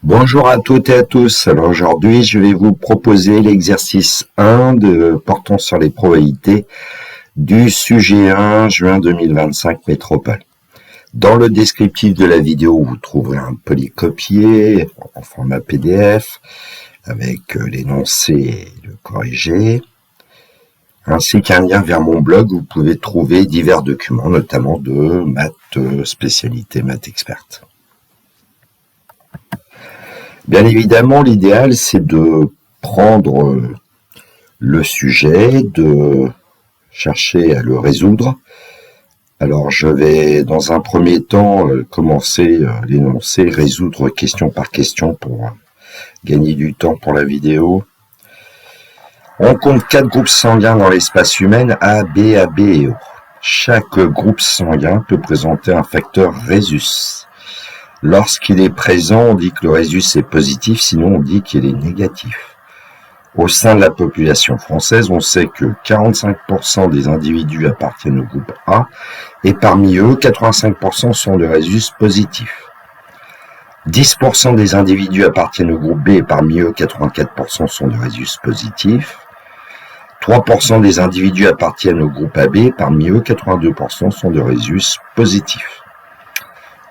Bonjour à toutes et à tous. Alors aujourd'hui, je vais vous proposer l'exercice 1 portant sur les probabilités du sujet 1 juin 2025 métropole. Dans le descriptif de la vidéo, vous trouverez un polycopié en format PDF avec l'énoncé et le corrigé, ainsi qu'un lien vers mon blog où vous pouvez trouver divers documents, notamment de maths spécialité maths experte. Bien évidemment, l'idéal, c'est de prendre le sujet, de chercher à le résoudre. Alors, je vais, dans un premier temps, commencer l'énoncé, résoudre question par question pour gagner du temps pour la vidéo. On compte 4 groupes sanguins dans l'espace humain, A, B, AB et O. Chaque groupe sanguin peut présenter un facteur rhésus. Lorsqu'il est présent, on dit que le rhésus est positif, sinon on dit qu'il est négatif. Au sein de la population française, on sait que 45% des individus appartiennent au groupe A, et parmi eux, 85% sont de rhésus positif. 10% des individus appartiennent au groupe B, et parmi eux, 84% sont de rhésus positif. 3% des individus appartiennent au groupe AB, et parmi eux, 82% sont de rhésus positif.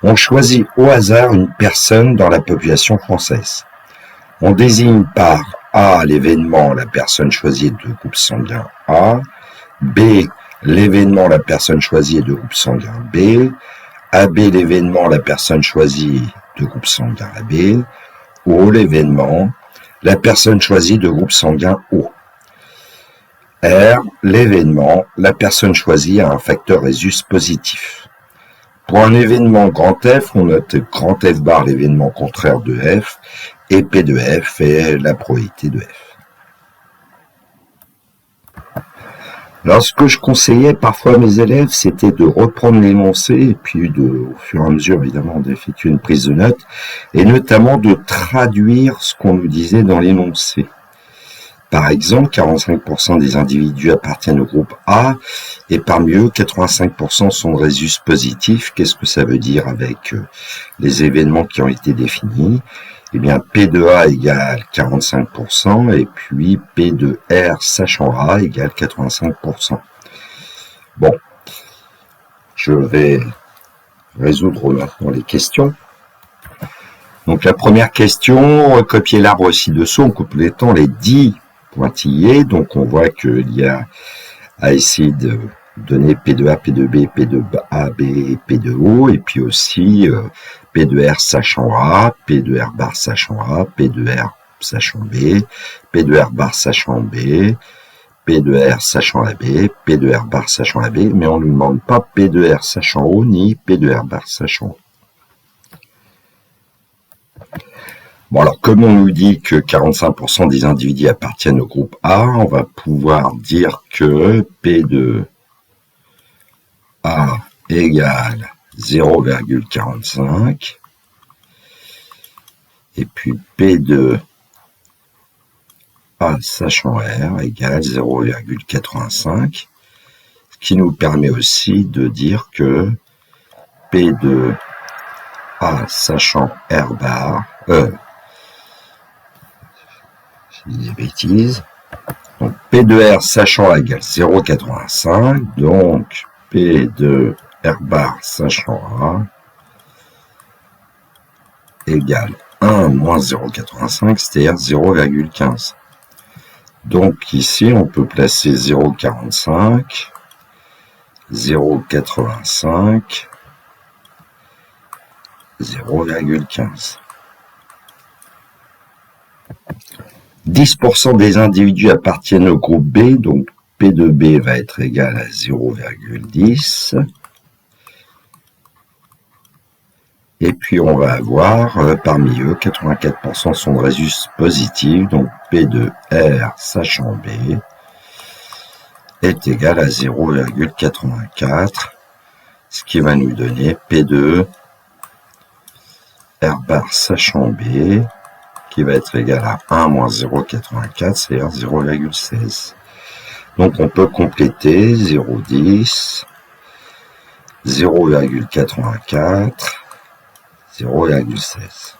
On choisit au hasard une personne dans la population française. On désigne par A l'événement, la personne choisie est de groupe sanguin A, B l'événement, la personne choisie est de groupe sanguin B, AB l'événement, la personne choisie de groupe sanguin AB, O l'événement, la personne choisie de groupe sanguin O. R l'événement, la personne choisie a un facteur rhésus positif. Pour un événement grand F, on note grand F bar l'événement contraire de F, et P de F est la probabilité de F. Alors, ce que je conseillais parfois à mes élèves, c'était de reprendre l'énoncé, et puis au fur et à mesure, évidemment, d'effectuer une prise de notes, et notamment de traduire ce qu'on nous disait dans l'énoncé. Par exemple, 45% des individus appartiennent au groupe A, et parmi eux, 85% sont de rhésus positif. Qu'est-ce que ça veut dire avec les événements qui ont été définis? Eh bien, P de A égale 45%, et puis P de R sachant A égale 85%. Bon, je vais résoudre maintenant les questions. Donc, la première question, recopier l'arbre ci-dessous en complétant les 10 pointillés. Donc, on voit qu'il y a à essayer de donner P de A, P de B, P de A, B et P de O, et puis aussi P de R sachant A, P de R bar sachant A, P de R sachant B, P de R bar sachant B, P de R sachant AB, P de R bar sachant AB, mais on ne nous demande pas P de R sachant O, ni P de R bar sachant O. Bon, alors, comme on nous dit que 45% des individus appartiennent au groupe A, on va pouvoir dire que P de A égale 0,45, et puis P de A sachant R égale 0,85, ce qui nous permet aussi de dire que P de A sachant R bar, j'ai dit des bêtises, donc P de R sachant A égale 0,85, donc P de R bar sachant A égale 1 moins 0,85, c'est-à-dire 0,15. Donc ici, on peut placer 0,45, 0,85, 0,15. 10% des individus appartiennent au groupe B, donc P de B va être égal à 0,10. Et puis on va avoir, parmi eux, 84% sont de rhésus positif, donc P de R sachant B est égal à 0,84, ce qui va nous donner P de R bar sachant B, qui va être égal à 1 moins 0,84, c'est-à-dire 0,16. Donc on peut compléter 0,10, 0,84, 0,16.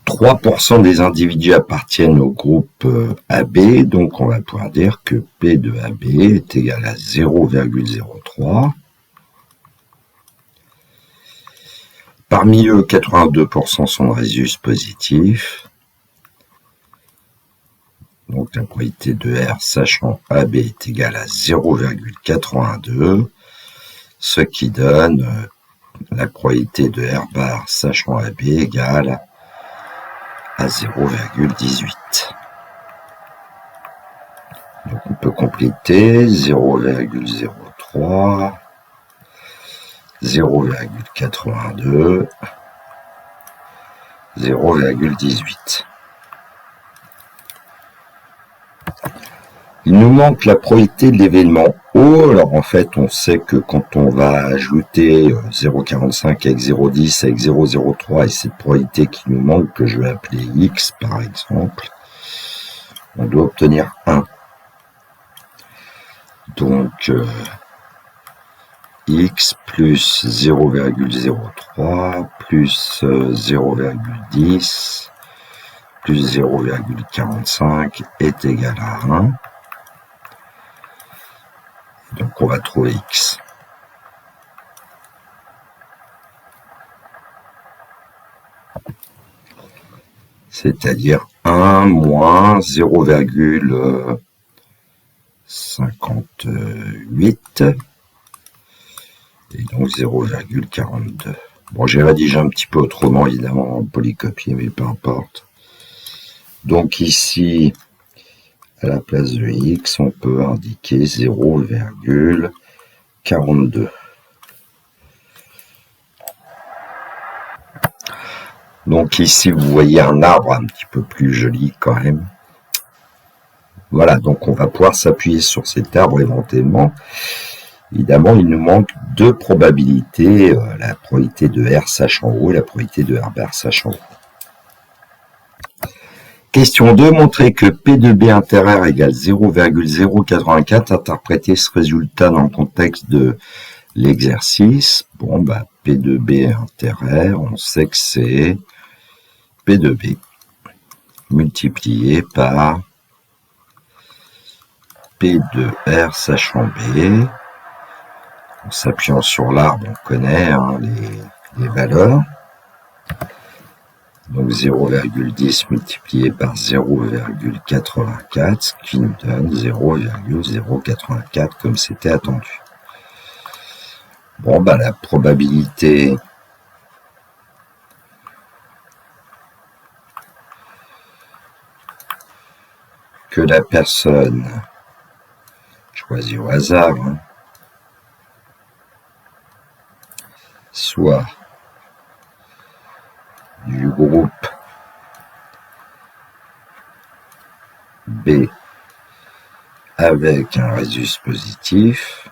3% des individus appartiennent au groupe AB, donc on va pouvoir dire que P de AB est égal à 0,03. Parmi eux, 82% sont de résus positifs. Donc la probabilité de R sachant AB est égale à 0,82, ce qui donne la probabilité de R bar sachant AB égale à 0,18. Donc on peut compléter 0,03, 0,82, 0,18. Il nous manque la probabilité de l'événement O. Alors en fait, on sait que quand on va ajouter 0,45 avec 0,10 avec 0,03 et cette probabilité qui nous manque, que je vais appeler X par exemple, on doit obtenir 1. Donc X plus 0,03 plus 0,10 plus 0,45 est égal à 1. Donc on va trouver X. C'est-à-dire 1 moins 0,58 et donc 0,42. Bon, j'ai rédigé un petit peu autrement, évidemment, en polycopier, mais peu importe. Donc ici, à la place de X, on peut indiquer 0,42. Donc ici, vous voyez un arbre un petit peu plus joli quand même. Voilà, donc on va pouvoir s'appuyer sur cet arbre éventuellement. Évidemment, il nous manque deux probabilités, la probabilité de R sachant O et la probabilité de R bar sachant O. Question 2, montrer que P de B inter R égale 0,084, interpréter ce résultat dans le contexte de l'exercice. Bon, bah, P de B inter R, on sait que c'est P de B multiplié par P de R sachant B. En s'appuyant sur l'arbre, on connaît les valeurs. Donc 0,10 multiplié par 0,84, ce qui nous donne 0,084 comme c'était attendu. Bon, bah la probabilité que la personne choisie au hasard soit du groupe B avec un résus positif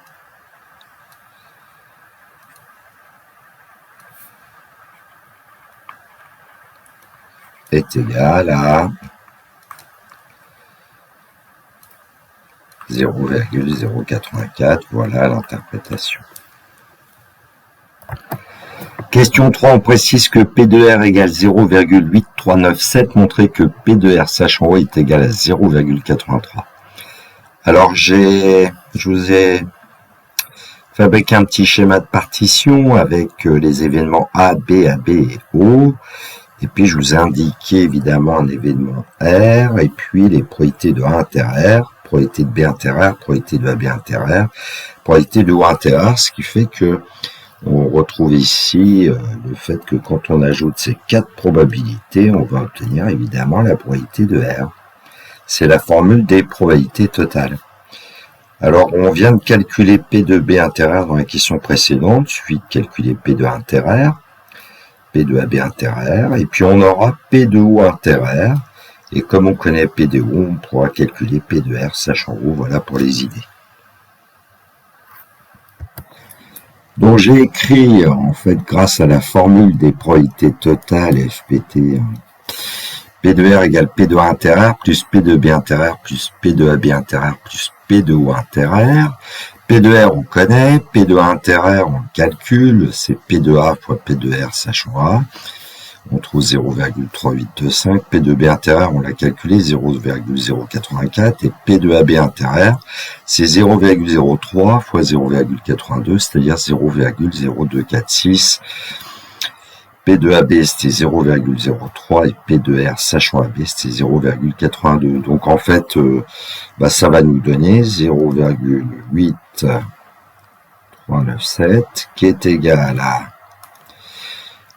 est égal à 0,084. Voilà l'interprétation. Question 3, on précise que P de R égale 0,8397, montrer que P de R sachant O est égal à 0,83. Alors, je vous ai fabriqué un petit schéma de partition avec les événements A, B et O. Et puis, je vous ai indiqué évidemment un événement R, et puis les probabilités de A inter R, probabilité de B inter R, probabilité de AB inter R, probabilité de O inter R, ce qui fait que on retrouve ici le fait que quand on ajoute ces quatre probabilités, on va obtenir évidemment la probabilité de R. C'est la formule des probabilités totales. Alors, on vient de calculer P de B inter R dans la question précédente, suffit de calculer P de A inter R, P de AB inter R, et puis on aura P de O inter R, et comme on connaît P de O, on pourra calculer P de R sachant O, voilà pour les idées. Donc j'ai écrit, en fait, grâce à la formule des probabilités totales FPT, P de R égale P de A inter R plus P de B inter R plus P de AB inter R plus P de O inter R. P de R on connaît, P de A inter R on calcule, c'est P de A fois P de R sachant A. On trouve 0,3825. P de B intérieur, on l'a calculé, 0,084. Et P de AB intérieur, c'est 0,03 fois 0,82, c'est-à-dire 0,0246. P de AB, c'était 0,03 et P de R, sachant AB, c'était 0,82. Donc, en fait, ça va nous donner 0,8397 qui est égal à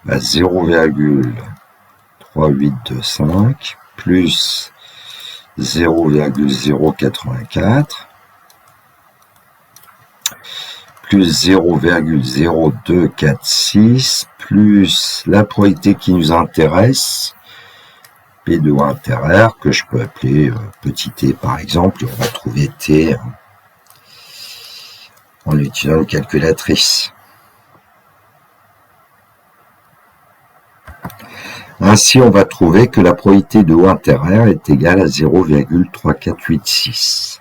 0,3825 plus 0,084 plus 0,0246 plus la probabilité qui nous intéresse, P de O intérieur, que je peux appeler petit t par exemple, et on va trouver t en utilisant une calculatrice. Ainsi, on va trouver que la probabilité de O intérieur est égale à 0,3486.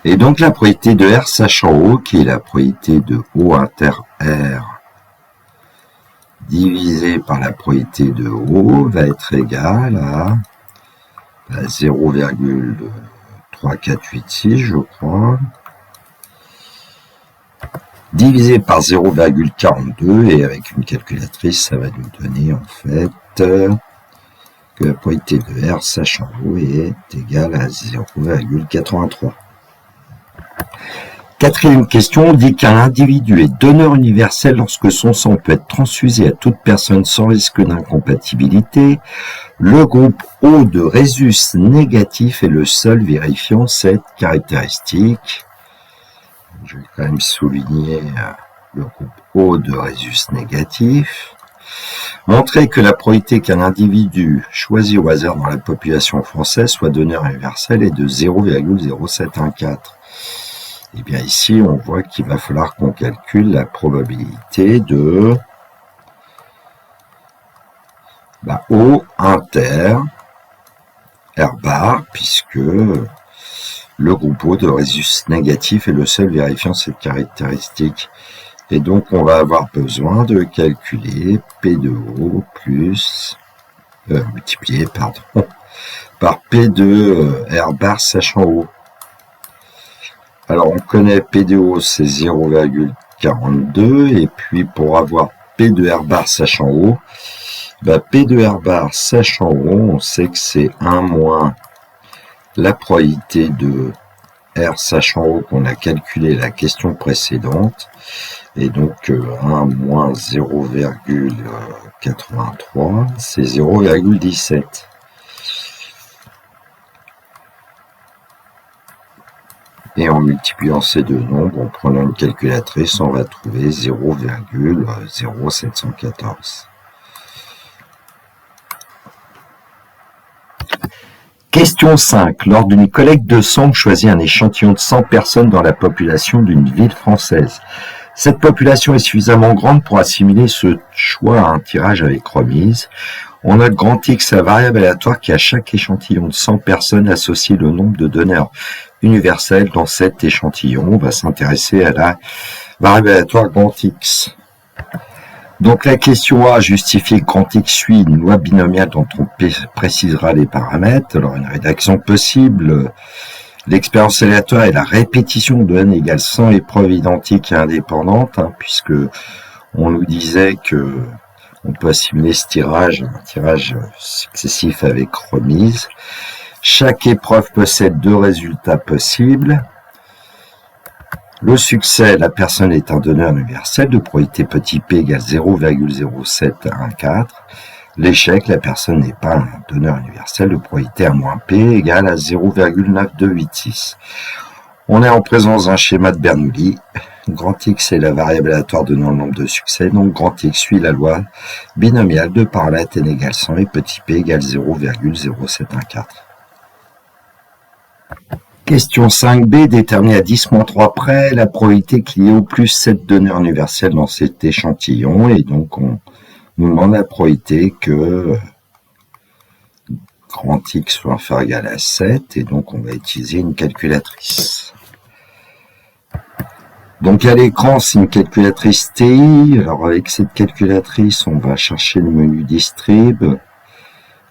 Et donc la probabilité de R sachant O, qui est la probabilité de O inter R divisé par la probabilité de O, va être égale à 0,3486, je crois, divisé par 0,42, et avec une calculatrice, ça va nous donner en fait que la probabilité de R sachant O est égale à 0,83. Quatrième question, on dit qu'un individu est donneur universel lorsque son sang peut être transfusé à toute personne sans risque d'incompatibilité. Le groupe O de résus négatif est le seul vérifiant cette caractéristique. Je vais quand même souligner le groupe O de résus négatif. Montrer que la probabilité qu'un individu choisi au hasard dans la population française soit donneur universel est de 0,0714. Et bien ici, on voit qu'il va falloir qu'on calcule la probabilité de O inter R bar, puisque le groupe O de résus négatif est le seul vérifiant cette caractéristique. Et donc, on va avoir besoin de calculer P de O plus, multiplié, par P de R bar sachant O. Alors, on connaît P de O, c'est 0,42, et puis pour avoir P de R bar sachant O, P de R bar sachant O, on sait que c'est 1 moins la probabilité de R sachant O qu'on a calculé la question précédente, et donc 1 moins 0,83, c'est 0,17. Et en multipliant ces deux nombres, en prenant une calculatrice, on va trouver 0,0714. Question 5. Lors d'une collecte de sang, on choisit un échantillon de 100 personnes dans la population d'une ville française. Cette population est suffisamment grande pour assimiler ce choix à un tirage avec remise. On note grand X à variable aléatoire qui à chaque échantillon de 100 personnes associe le nombre de donneurs universels dans cet échantillon. On va s'intéresser à la variable aléatoire grand X. Donc la question A, justifier que grand X suit une loi binomiale dont on précisera les paramètres. Alors une rédaction possible, l'expérience aléatoire est la répétition de n égale 100 épreuves identiques et indépendantes, puisque on nous disait que on peut assimiler ce tirage, un tirage successif avec remise. Chaque épreuve possède deux résultats possibles. Le succès, la personne est un donneur universel de probabilité petit p égale 0,0714. L'échec, la personne n'est pas un donneur universel de probabilité a moins p égale à 0,9286. On est en présence d'un schéma de Bernoulli. Grand X est la variable aléatoire donnant le nombre de succès, donc grand X suit la loi binomiale de paramètres n égale 100 et petit p égale 0,0714. Question 5b, déterminer à 10-3 près la probabilité qu'il y ait au plus 7 donneurs universels dans cet échantillon, et donc on nous demande la probabilité que grand X soit inférieur ou égal à 7, et donc on va utiliser une calculatrice. Donc à l'écran, c'est une calculatrice TI. Alors avec cette calculatrice, on va chercher le menu distrib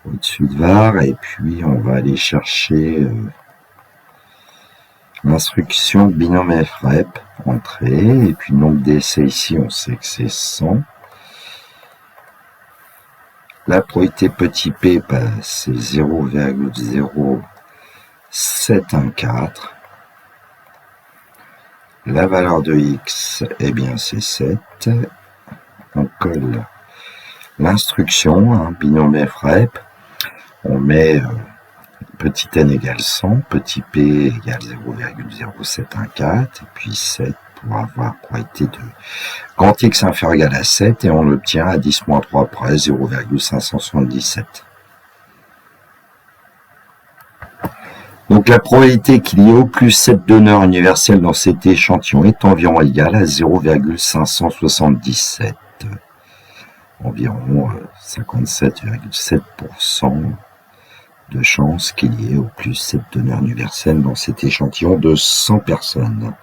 au-dessus de var, et puis on va aller chercher l'instruction binôme frep, entrée, et puis le nombre d'essais ici, on sait que c'est 100. La probabilité petit p, c'est 0,0714. La valeur de x, eh bien c'est 7. On colle l'instruction, binôme frep. On met petit n égale 100, petit p égale 0,0714, et puis 7 pour avoir probabilité de grand x inférieur égale à 7, et on l'obtient à 10-3 près, 0,577. Donc la probabilité qu'il y ait au plus 7 donneurs universels dans cet échantillon est environ égale à 0,577. Environ 57,7% de chance qu'il y ait au plus 7 donneurs universels dans cet échantillon de 100 personnes.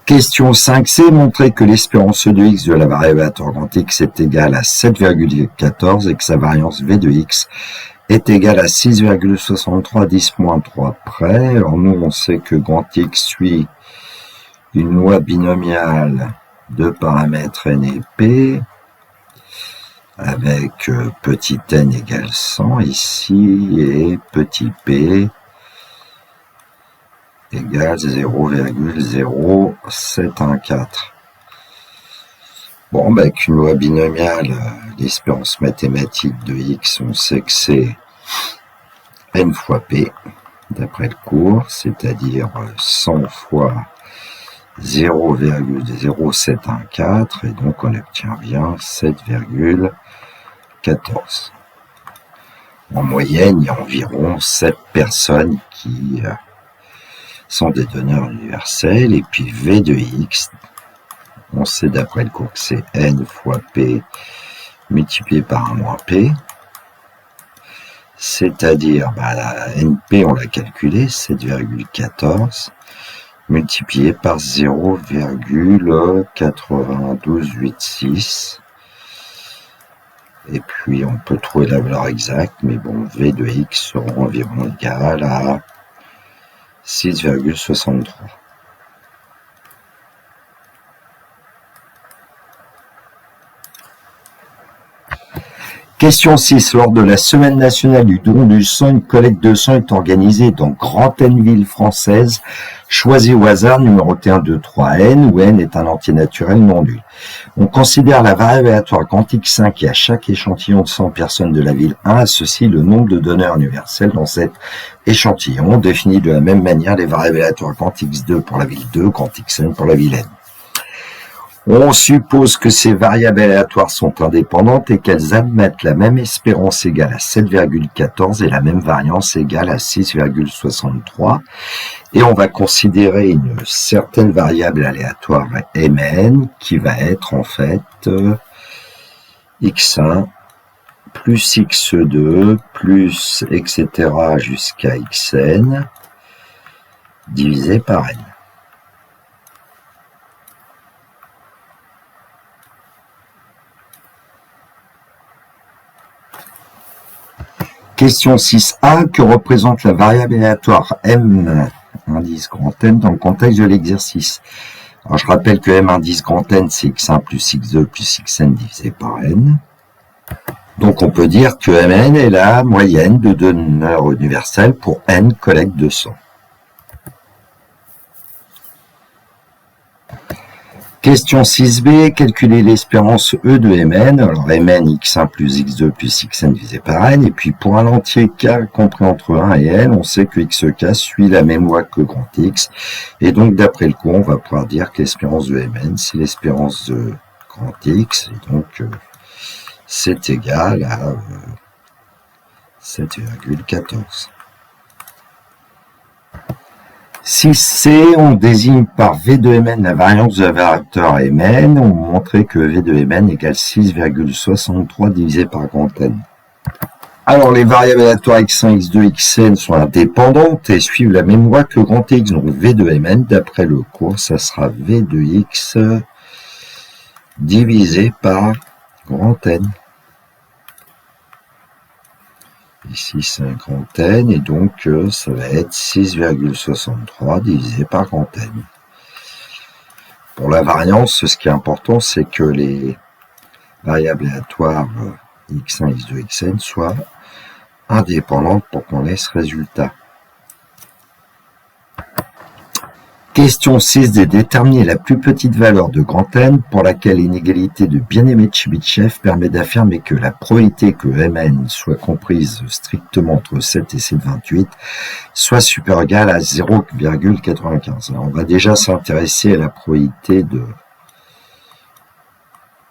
Question 5c, montrer que l'espérance de x de la variable aléatoire grand x est égale à 7,14 et que sa variance v de x est égale à 6,63 10-3 près. Alors nous, on sait que grand x suit une loi binomiale de paramètres n et p, avec petit n égale 100 ici, et petit p égale 0,0714. Bon, avec une loi binomiale, l'espérance mathématique de x, on sait que c'est n fois p, d'après le cours, c'est-à-dire 100 fois 0,0714, et donc on obtient bien 7,14. En moyenne, il y a environ 7 personnes qui sont des donneurs universels, et puis v de x, on sait d'après le cours que c'est n fois p multiplié par 1 moins p, c'est-à-dire la np, on l'a calculé, 7,14, multiplié par 0,9286, et puis on peut trouver la valeur exacte, mais bon, v de x sera environ égal à 6,63. Question 6. Lors de la semaine nationale du don du sang, une collecte de sang est organisée dans Grand N villes françaises, choisies au hasard, numérotées 1, 2, 3, N, où N est un entier naturel non nul. On considère la variable aléatoire grand X5 qui à chaque échantillon de 100 personnes de la ville 1 associe le nombre de donneurs universels dans cet échantillon. On définit de la même manière les variables aléatoires grand X2 pour la ville 2, grand Xn pour la ville N. On suppose que ces variables aléatoires sont indépendantes et qu'elles admettent la même espérance égale à 7,14 et la même variance égale à 6,63. Et on va considérer une certaine variable aléatoire Mn qui va être en fait x1 plus x2 plus etc. jusqu'à xn divisé par n. Question 6a, que représente la variable aléatoire M indice grand N dans le contexte de l'exercice? Alors je rappelle que M indice grand N, c'est x1 plus x2 plus xn divisé par n. Donc on peut dire que Mn est la moyenne de donneurs universels pour n collectes de sang. Question 6b, calculer l'espérance E de Mn. Alors Mn, x1 plus x2 plus xn divisé par n. Et puis pour un entier k compris entre 1 et n, on sait que xk suit la même loi que grand X. Et donc d'après le cours, on va pouvoir dire que l'espérance de Mn, c'est l'espérance de grand X. Et donc c'est égal à 7,14. 6c, on désigne par V de Mn la variance de la vecteur Mn. On montrait que V de Mn égale 6,63 divisé par grand N. Alors, les variables aléatoires x1, x2, xn sont indépendantes et suivent la même loi que grand X. Donc, v de mn, d'après le cours, ça sera v de x divisé par grand N. Ici, c'est un grand N, et donc ça va être 6,63 divisé par grand N. Pour la variance, ce qui est important, c'est que les variables aléatoires x1, x2, xn soient indépendantes pour qu'on ait ce résultat. Question 6, de déterminer la plus petite valeur de grand N pour laquelle l'inégalité de bien-aimé de Chebyshev permet d'affirmer que la probabilité que Mn soit comprise strictement entre 7 et 7,28 soit supérieure ou égale à 0,95. Alors on va déjà s'intéresser à la probabilité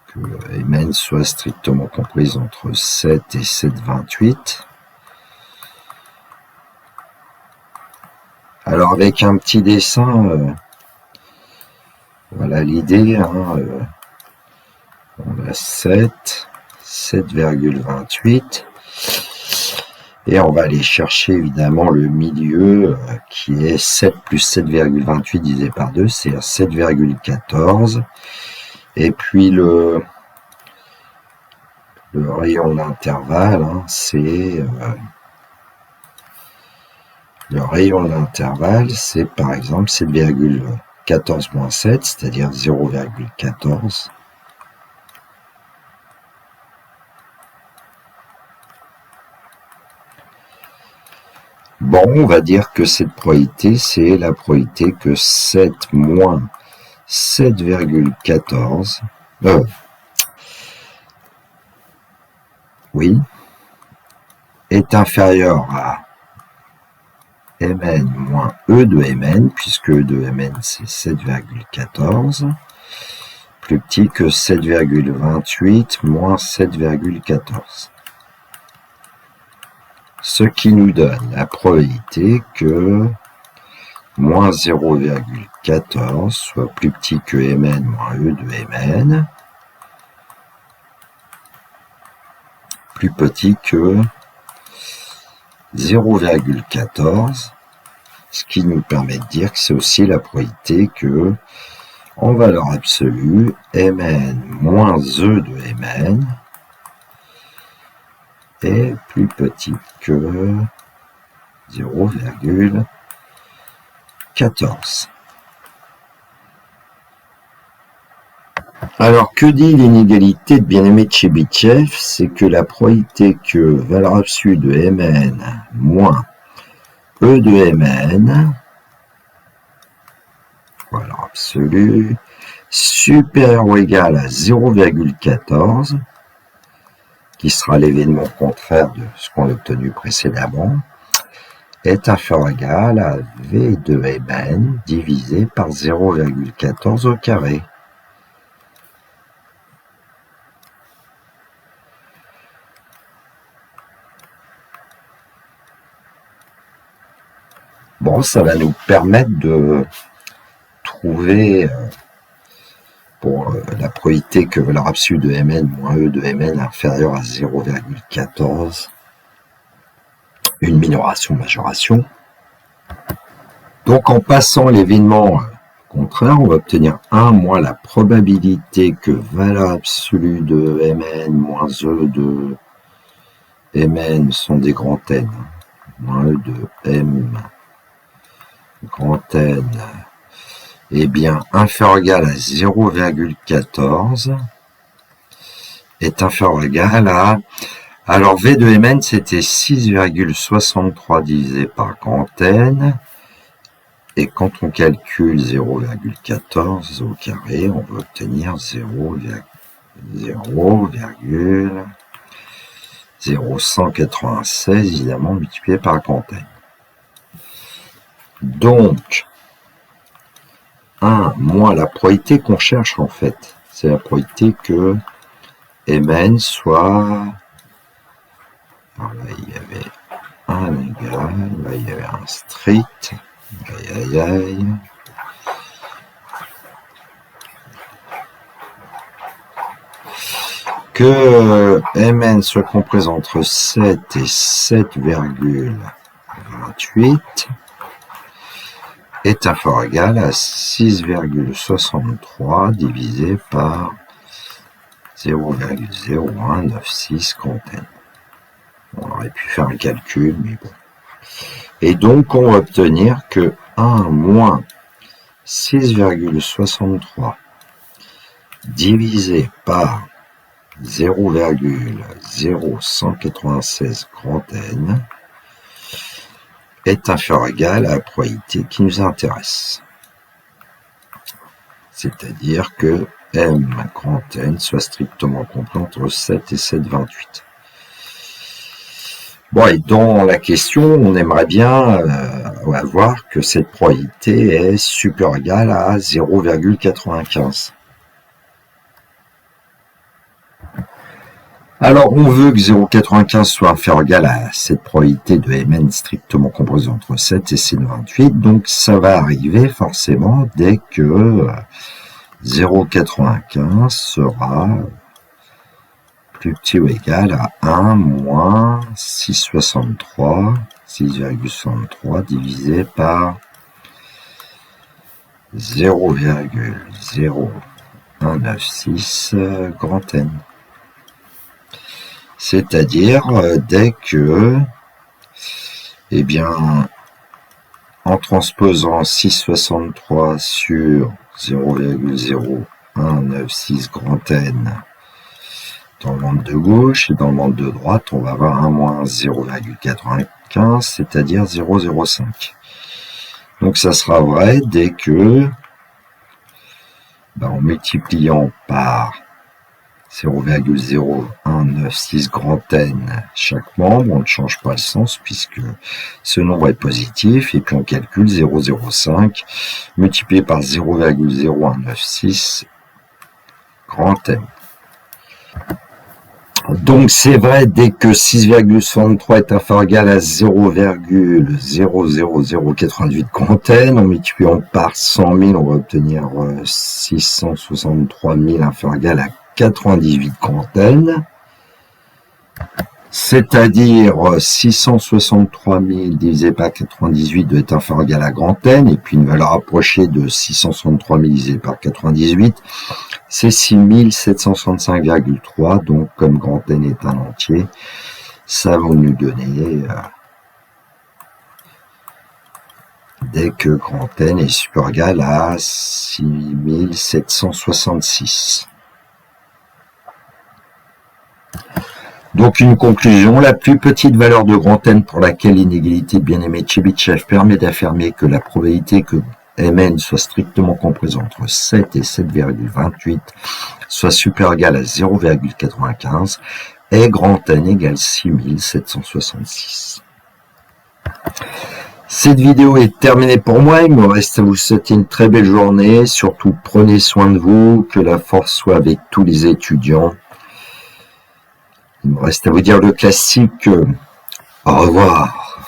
que Mn soit strictement comprise entre 7 et 7,28. Alors avec un petit dessin, voilà l'idée, on a 7,28, et on va aller chercher évidemment le milieu qui est 7 plus 7,28 divisé par 2, c'est 7,14, et puis le rayon d'intervalle, c'est... Le rayon d'intervalle, c'est par exemple 7,14 moins 7, c'est-à-dire 0,14. Bon, on va dire que cette probabilité, c'est la probabilité que 7 moins 7,14, oui, est inférieur à Mn moins E de Mn, puisque E de Mn c'est 7,14, plus petit que 7,28 moins 7,14. Ce qui nous donne la probabilité que moins 0,14 soit plus petit que Mn moins E de Mn, plus petit que 0,14, ce qui nous permet de dire que c'est aussi la probabilité que, en valeur absolue, Mn moins E de Mn est plus petit que 0,14. Alors, que dit l'inégalité de bien-aimé de Chebyshev? C'est que la probabilité que valeur absolue de Mn moins E de Mn, valeur absolue, supérieure ou égale à 0,14, qui sera l'événement contraire de ce qu'on a obtenu précédemment, est inférieur ou égal à V de Mn divisé par 0,14 au carré. Bon, ça va nous permettre de trouver, pour la probabilité que valeur absolue de Mn moins E de Mn inférieure à 0,14, une minoration-majoration. Donc en passant l'événement contraire, on va obtenir 1 moins la probabilité que valeur absolue de Mn moins E de Mn sont des grands N, moins E de M grand N, eh bien, inférieur ou égal à 0,14 est inférieur ou égal à... Alors, V de Mn, c'était 6,63 divisé par grand N. Et quand on calcule 0,14 au carré, on va obtenir 0,0196, évidemment, multiplié par grand N. Donc, 1 moins la probabilité qu'on cherche en fait, c'est la probabilité que Mn soit... Alors là, il y avait un égal, là il y avait un strict, aïe aïe aïe. que Mn soit comprise entre 7 et 7,28 est inférieur ou égal à 6,63 divisé par 0,0196 grand N. On aurait pu faire un calcul, mais bon. Et donc, on va obtenir que 1 moins 6,63 divisé par 0,0196 grand N est inférieur ou égal à la probabilité qui nous intéresse. C'est-à-dire que M grand N soit strictement compris entre 7 et 7,28. Bon, et dans la question, on aimerait bien voir que cette probabilité est supérieure ou égale à 0,95. Alors, on veut que 0,95 soit inférieur ou égal à cette probabilité de Mn strictement comprise entre 7 et 7,28. Donc, ça va arriver forcément dès que 0,95 sera plus petit ou égal à 1 moins 6,63 divisé par 0,0196 grand N. C'est-à-dire dès que, eh bien, en transposant 6,63 sur 0,0196 grand N dans le monde de gauche et dans le monde de droite, on va avoir 1 moins 0,95, c'est-à-dire 0,05. Donc ça sera vrai dès que, en multipliant par 0,0196 grand N chaque membre, on ne change pas le sens puisque ce nombre est positif, et puis on calcule 0,05 multiplié par 0,0196 grand N. Donc c'est vrai dès que 6,63 est inférieur ou égal à 0,00088 grand N, en multipliant par 100 000, on va obtenir 663 000 inférieur ou égal à 98 grand N, c'est-à-dire 663 000 divisé par 98 doit être inférieur ou égal à grand N, et puis une valeur approchée de 663 000 divisé par 98, c'est 6765,3, donc comme grand N est un entier, ça va nous donner, dès que grand N est supérieur ou égal à 6766. Donc une conclusion, la plus petite valeur de grand N pour laquelle l'inégalité de bien-aimé de Chebyshev permet d'affirmer que la probabilité que Mn soit strictement comprise entre 7 et 7,28 soit supérieure ou égale à 0,95 et grand N égale 6766. Cette vidéo est terminée pour moi, il me reste à vous souhaiter une très belle journée, surtout prenez soin de vous, que la force soit avec tous les étudiants. Il me reste à vous dire le classique, au revoir.